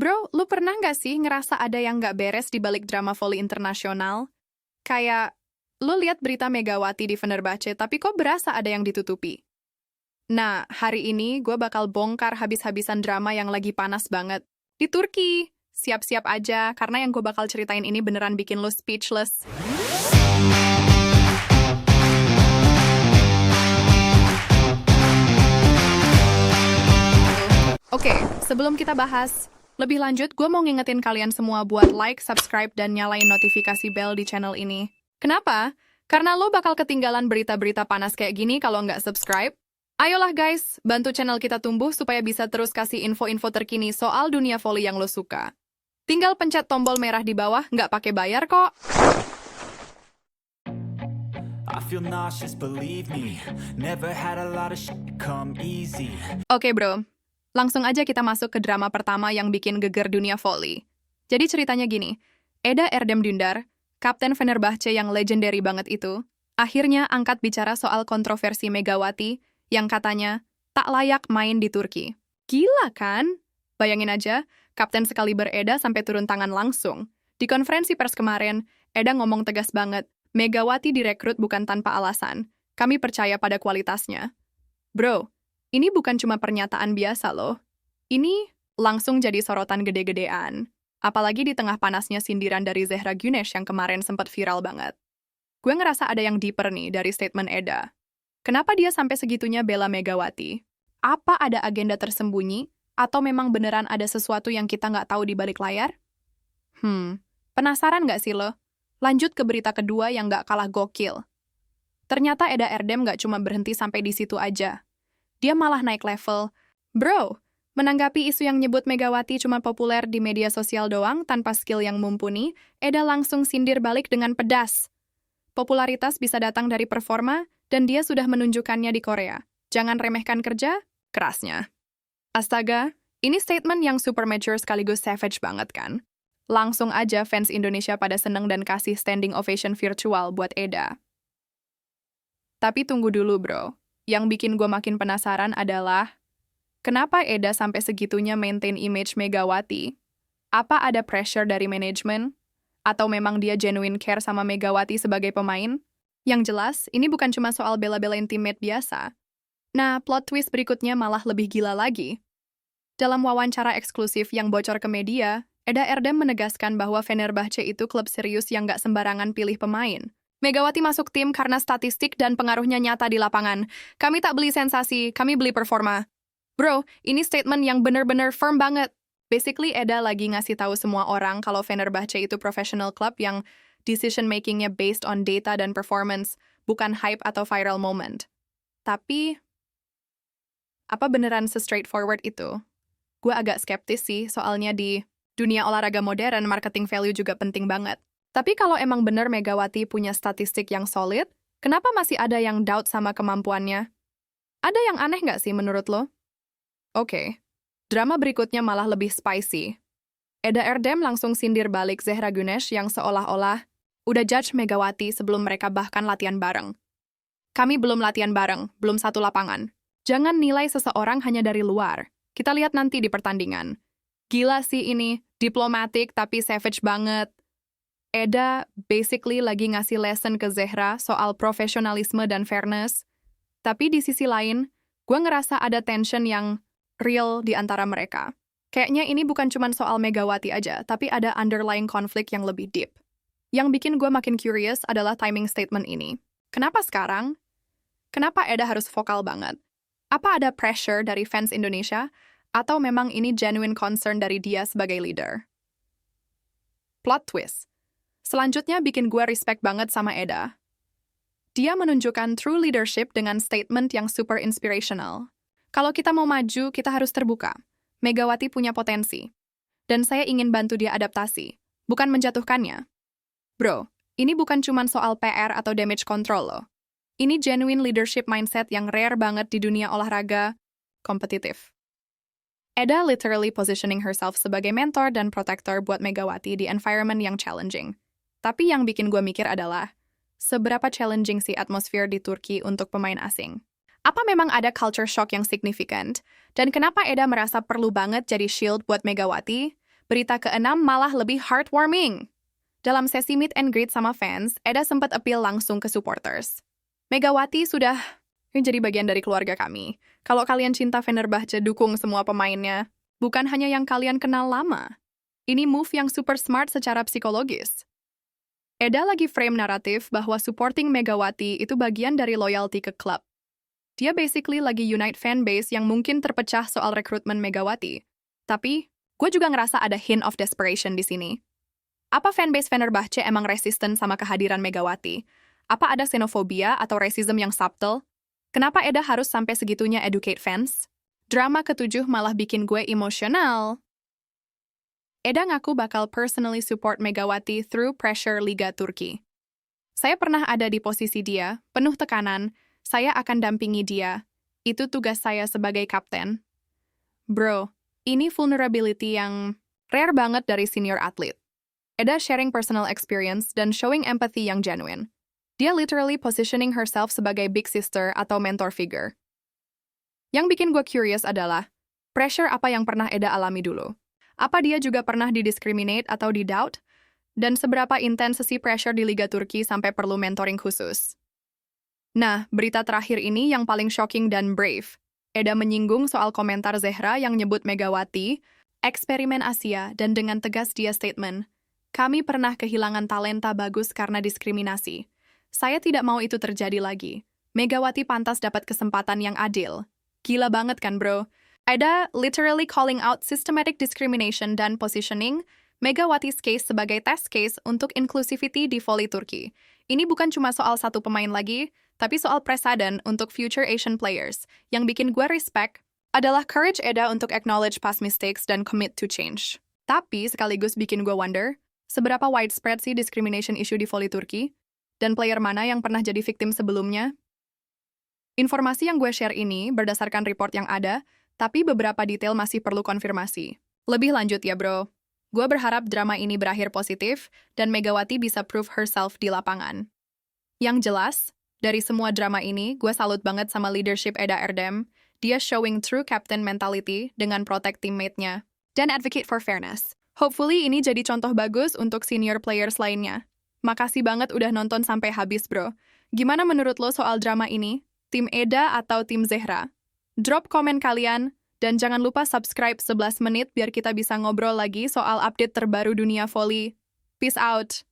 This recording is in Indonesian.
Bro, lu pernah nggak sih ngerasa ada yang nggak beres di balik drama voli internasional? Kayak, lu lihat berita Megawati di Fenerbahce, tapi kok berasa ada yang ditutupi? Nah, hari ini gue bakal bongkar habis-habisan drama yang lagi panas banget. Di Turki, siap-siap aja, karena yang gue bakal ceritain ini beneran bikin lu speechless. Oke, sebelum kita bahas lebih lanjut, gue mau ngingetin kalian semua buat like, subscribe, dan nyalain notifikasi bell di channel ini. Kenapa? Karena lo bakal ketinggalan berita-berita panas kayak gini kalau nggak subscribe. Ayolah guys, bantu channel kita tumbuh supaya bisa terus kasih info-info terkini soal dunia volley yang lo suka. Tinggal pencet tombol merah di bawah, nggak pakai bayar kok. I feel nauseous, believe me. Never had a lot of shit come easy. Oke bro, langsung aja kita masuk ke drama pertama yang bikin geger dunia volley. Jadi ceritanya gini, Eda Erdem Dündar, kapten Fenerbahce yang legendary banget itu, akhirnya angkat bicara soal kontroversi Megawati yang katanya tak layak main di Turki. Gila kan? Bayangin aja, kapten sekaliber Eda sampai turun tangan langsung. Di konferensi pers kemarin, Eda ngomong tegas banget, Megawati direkrut bukan tanpa alasan. Kami percaya pada kualitasnya. Bro, ini bukan cuma pernyataan biasa loh. Ini langsung jadi sorotan gede-gedean. Apalagi di tengah panasnya sindiran dari Zehra Güneş yang kemarin sempat viral banget. Gue ngerasa ada yang deeper nih dari statement Eda. Kenapa dia sampai segitunya bela Megawati? Apa ada agenda tersembunyi? Atau memang beneran ada sesuatu yang kita nggak tahu di balik layar? Penasaran nggak sih lo? Lanjut ke berita kedua yang nggak kalah gokil. Ternyata Eda Erdem nggak cuma berhenti sampai di situ aja. Dia malah naik level. Bro, menanggapi isu yang nyebut Megawati cuma populer di media sosial doang tanpa skill yang mumpuni, Eda langsung sindir balik dengan pedas. Popularitas bisa datang dari performa, dan dia sudah menunjukkannya di Korea. Jangan remehkan kerja, kerasnya. Astaga, ini statement yang super mature sekaligus savage banget kan? Langsung aja fans Indonesia pada seneng dan kasih standing ovation virtual buat Eda. Tapi tunggu dulu bro. Yang bikin gue makin penasaran adalah, kenapa Eda sampai segitunya maintain image Megawati? Apa ada pressure dari manajemen? Atau memang dia genuine care sama Megawati sebagai pemain? Yang jelas, ini bukan cuma soal bela-belain teammate biasa. Nah, plot twist berikutnya malah lebih gila lagi. Dalam wawancara eksklusif yang bocor ke media, Eda Erdem menegaskan bahwa Fenerbahce itu klub serius yang gak sembarangan pilih pemain. Megawati masuk tim karena statistik dan pengaruhnya nyata di lapangan. Kami tak beli sensasi, kami beli performa. Bro, ini statement yang bener-bener firm banget. Basically, Eda lagi ngasih tahu semua orang kalau Fenerbahce itu professional club yang decision-makingnya based on data dan performance, bukan hype atau viral moment. Tapi, apa beneran se-straightforward itu? Gue agak skeptis sih, soalnya di dunia olahraga modern, marketing value juga penting banget. Tapi kalau emang bener Megawati punya statistik yang solid, kenapa masih ada yang doubt sama kemampuannya? Ada yang aneh nggak sih menurut lo? Oke, drama berikutnya malah lebih spicy. Eda Erdem langsung sindir balik Zehra Güneş yang seolah-olah udah judge Megawati sebelum mereka bahkan latihan bareng. Kami belum latihan bareng, belum satu lapangan. Jangan nilai seseorang hanya dari luar. Kita lihat nanti di pertandingan. Gila sih ini, diplomatik tapi savage banget. Eda basically lagi ngasih lesson ke Zehra soal profesionalisme dan fairness. Tapi di sisi lain, gue ngerasa ada tension yang real di antara mereka. Kayaknya ini bukan cuma soal Megawati aja, tapi ada underlying konflik yang lebih deep. Yang bikin gue makin curious adalah timing statement ini. Kenapa sekarang? Kenapa Eda harus vokal banget? Apa ada pressure dari fans Indonesia? Atau memang ini genuine concern dari dia sebagai leader? Plot twist. Selanjutnya bikin gue respect banget sama Eda. Dia menunjukkan true leadership dengan statement yang super inspirational. Kalau kita mau maju, kita harus terbuka. Megawati punya potensi. Dan saya ingin bantu dia adaptasi, bukan menjatuhkannya. Bro, ini bukan cuma soal PR atau damage control loh. Ini genuine leadership mindset yang rare banget di dunia olahraga kompetitif. Eda literally positioning herself sebagai mentor dan protector buat Megawati di environment yang challenging. Tapi yang bikin gue mikir adalah, seberapa challenging sih atmosfer di Turki untuk pemain asing? Apa memang ada culture shock yang signifikan? Dan kenapa Eda merasa perlu banget jadi shield buat Megawati? Berita keenam malah lebih heartwarming. Dalam sesi meet and greet sama fans, Eda sempat appeal langsung ke supporters. Megawati sudah jadi bagian dari keluarga kami. Kalau kalian cinta Fenerbahce, dukung semua pemainnya. Bukan hanya yang kalian kenal lama. Ini move yang super smart secara psikologis. Eda lagi frame naratif bahwa supporting Megawati itu bagian dari loyalty ke klub. Dia basically lagi unite fanbase yang mungkin terpecah soal rekrutmen Megawati. Tapi, gue juga ngerasa ada hint of desperation di sini. Apa fanbase Fenerbahce emang resisten sama kehadiran Megawati? Apa ada xenofobia atau racism yang subtle? Kenapa Eda harus sampai segitunya educate fans? Drama ketujuh malah bikin gue emosional. Eda ngaku bakal personally support Megawati through pressure Liga Turki. Saya pernah ada di posisi dia, penuh tekanan, saya akan dampingi dia. Itu tugas saya sebagai kapten. Bro, ini vulnerability yang rare banget dari senior atlet. Eda sharing personal experience dan showing empathy yang genuine. Dia literally positioning herself sebagai big sister atau mentor figure. Yang bikin gue curious adalah, pressure apa yang pernah Eda alami dulu? Apa dia juga pernah didiscriminate atau di-doubt? Dan seberapa intens sih pressure di Liga Turki sampai perlu mentoring khusus? Nah, berita terakhir ini yang paling shocking dan brave. Eda menyinggung soal komentar Zehra yang nyebut Megawati, eksperimen Asia, dan dengan tegas dia statement, kami pernah kehilangan talenta bagus karena diskriminasi. Saya tidak mau itu terjadi lagi. Megawati pantas dapat kesempatan yang adil. Gila banget kan, bro? Eda literally calling out systematic discrimination dan positioning Megawati's case sebagai test case untuk inclusivity di volley Turki. Ini bukan cuma soal satu pemain lagi, tapi soal presiden untuk future Asian players. Yang bikin gue respect adalah courage Eda untuk acknowledge past mistakes dan commit to change. Tapi sekaligus bikin gue wonder, seberapa widespread sih discrimination issue di volley Turki? Dan player mana yang pernah jadi victim sebelumnya? Informasi yang gue share ini berdasarkan report yang ada, tapi beberapa detail masih perlu konfirmasi. Lebih lanjut ya bro. Gue berharap drama ini berakhir positif dan Megawati bisa prove herself di lapangan. Yang jelas, dari semua drama ini, gue salut banget sama leadership Eda Erdem. Dia showing true captain mentality dengan protect teammate-nya dan advocate for fairness. Hopefully ini jadi contoh bagus untuk senior players lainnya. Makasih banget udah nonton sampai habis, bro. Gimana menurut lo soal drama ini? Tim Eda atau tim Zehra? Drop komen kalian, dan jangan lupa subscribe 11 menit biar kita bisa ngobrol lagi soal update terbaru dunia volley. Peace out!